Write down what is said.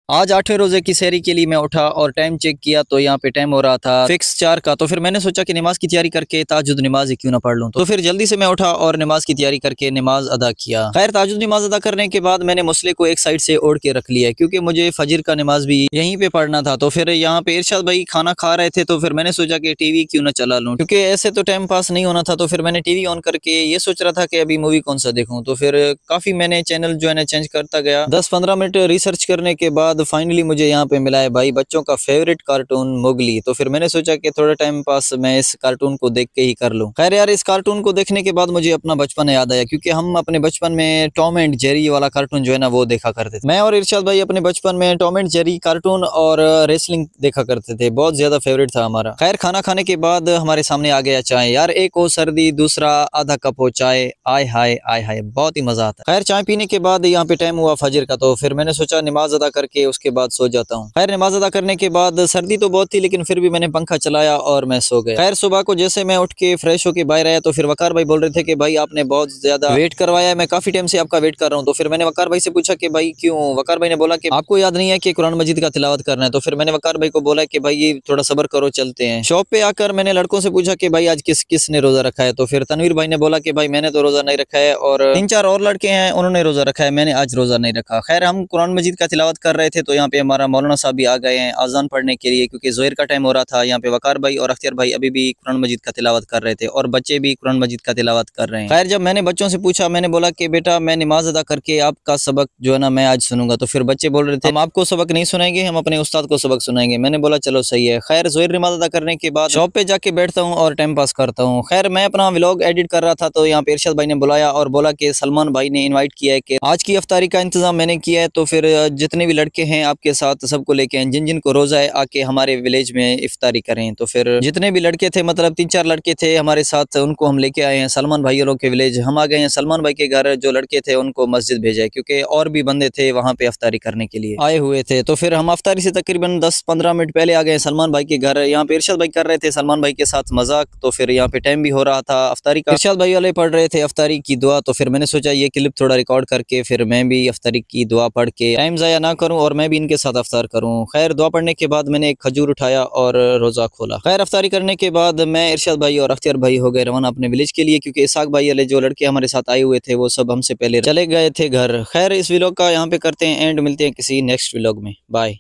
आज 8वें रोजे की सहरी के लिए मैं उठा और टाइम चेक किया तो यहाँ पे टाइम हो रहा था फिक्स 4 का। तो फिर मैंने सोचा कि नमाज की तैयारी करके ताजुद नमाज ही क्यों ना पढ़ लूं। तो फिर जल्दी से मैं उठा और नमाज की तैयारी करके नमाज अदा किया। खैर ताजुद नमाज अदा करने के बाद मैंने मुसले को एक साइड से ओढ़ के रख लिया क्योंकि मुझे फजर का नमाज भी यहीं पे पढ़ना था। तो फिर यहाँ पे इरशाद भाई खाना खा रहे थे तो फिर मैंने सोचा कि टीवी क्यों ना चला लूँ, क्योंकि ऐसे तो टाइम पास नहीं होना था। तो फिर मैंने टीवी ऑन करके ये सोच रहा था कि अभी मूवी कौन सा देखूं। तो फिर काफी मैंने चैनल जो है ना चेंज करता गया। 10-15 मिनट रिसर्च करने के बाद फाइनली मुझे यहाँ पे मिला है भाई बच्चों का फेवरेट कार्टून मोगली। तो फिर मैंने सोचा कि थोड़ा टाइम पास मैं इस कार्टून को देख के ही कर लूं। खैर यार इस कार्टून को देखने के बाद मुझे अपना बचपन याद आया, क्योंकि हम अपने बचपन में टॉम एंड जेरी वाला कार्टून जो है ना वो देखा करते थे। मैं और इरशाद भाई अपने बचपन में टॉम एंड जेरी कार्टून और रेसलिंग देखा करते थे, बहुत ज्यादा फेवरेट था हमारा। खैर खाना खाने के बाद हमारे सामने आ गया चाय। यार एक हो सर्दी दूसरा आधा कप हो चाय, आय हाय आय हाय बहुत ही मजा आता। खैर चाय पीने के बाद यहाँ पे टाइम हुआ फजर का। तो फिर मैंने सोचा नमाज अदा करके उसके बाद सो जाता हूँ। खैर नमाज अदा करने के बाद सर्दी तो बहुत थी लेकिन फिर भी मैंने पंखा चलाया और मैं सो गया। खैर सुबह को जैसे मैं उठ के फ्रेश होके बाहर आया तो फिर वकार भाई बोल रहे थे कि भाई आपने बहुत ज्यादा वेट करवाया है, मैं काफी टाइम से आपका वेट कर रहा हूँ। तो फिर मैंने वकार भाई से पूछा कि भाई क्यों। वकार भाई ने बोला कि आपको याद नहीं है कि कुरान मजीद का तिलावत करना है। तो फिर मैंने वकार भाई को बोला कि भाई ये थोड़ा सब्र करो चलते हैं। शॉप पे आकर मैंने लड़कों से पूछा कि भाई आज किसने रोजा रखा है। तो फिर तनवीर भाई ने बोला कि भाई मैंने तो रोजा नहीं रखा है, और 3-4 और लड़के हैं उन्होंने रोजा रखा है, मैंने आज रोजा नहीं रखा। खैर हम कुरान मजीद का तिलावत कर रहे थे तो यहाँ पे हमारा मौलाना साहब भी आ गए हैं अजान पढ़ने के लिए, क्योंकि जोहर का टाइम हो रहा था। यहाँ पे वकार भाई और अख्तियार भाई अभी भी कुरान मजीद का तिलावत कर रहे थे और बच्चे भी कुरान मजीद का तिलावत कर रहे हैं। खैर जब मैंने बच्चों से पूछा मैंने बोला कि बेटा मैं नमाज अदा करके आपका सबक जो है ना मैं आज सुनूंगा। तो फिर बच्चे बोल रहे थे हम आपको सबक नहीं सुनाएंगे, हम अपने उस्ताद को सबक सुनाएंगे। मैंने बोला चलो सही है। खैर जोहर नमाज अदा करने के बाद शॉप पे जाके बैठता हूँ और टाइम पास करता हूँ। खैर मैं अपना व्लॉग एडिट कर रहा था तो यहाँ पे इरशाद भाई ने बुलाया और बोला कि सलमान भाई ने इन्वाइट किया है कि आज की अफ्तारी का इंतजाम मैंने किया है। तो फिर जितने भी लड़के हैं आपके साथ सबको लेके आए, जिन जिन को रोजा है आके हमारे विलेज में इफ्तारी करें। तो फिर जितने भी लड़के थे मतलब 3-4 लड़के थे हमारे साथ, उनको हम लेके आए हैं सलमान भाई लोग के विलेज। हम आ गए हैं सलमान भाई के घर। जो लड़के थे उनको मस्जिद भेजा है क्योंकि और भी बंदे थे वहाँ पे अफ्तारी करने के लिए आए हुए थे। तो फिर हम अफ्तारी से तकरीबन 10-15 मिनट पहले आ गए सलमान भाई के घर। यहाँ पे इरशाद भाई कर रहे थे सलमान भाई के साथ मजाक। तो फिर यहाँ पे टाइम भी हो रहा था अफ्तारी का। इरशाद भाई वाले पढ़ रहे थे अफ्तारी की दुआ। तो फिर मैंने सोचा ये क्लिप थोड़ा रिकॉर्ड करके फिर मैं भी अफ्तारी की दुआ पढ़ के टाइम ज़ाया ना करूं और मैं भी इनके साथ अफ्तार करूं। खैर दुआ पढ़ने के बाद मैंने एक खजूर उठाया और रोज़ा खोला। खैर अफ्तारी करने के बाद मैं इरशाद भाई और अख्तियार भाई हो गए रवाना अपने विलेज के लिए, क्योंकि इसाक भाई वाले जो लड़के हमारे साथ आए हुए थे वो सब हमसे पहले चले गए थे घर। खैर इस व्लॉग का यहाँ पे करते हैं एंड, मिलते हैं किसी नेक्स्ट व्लॉग में। बाय।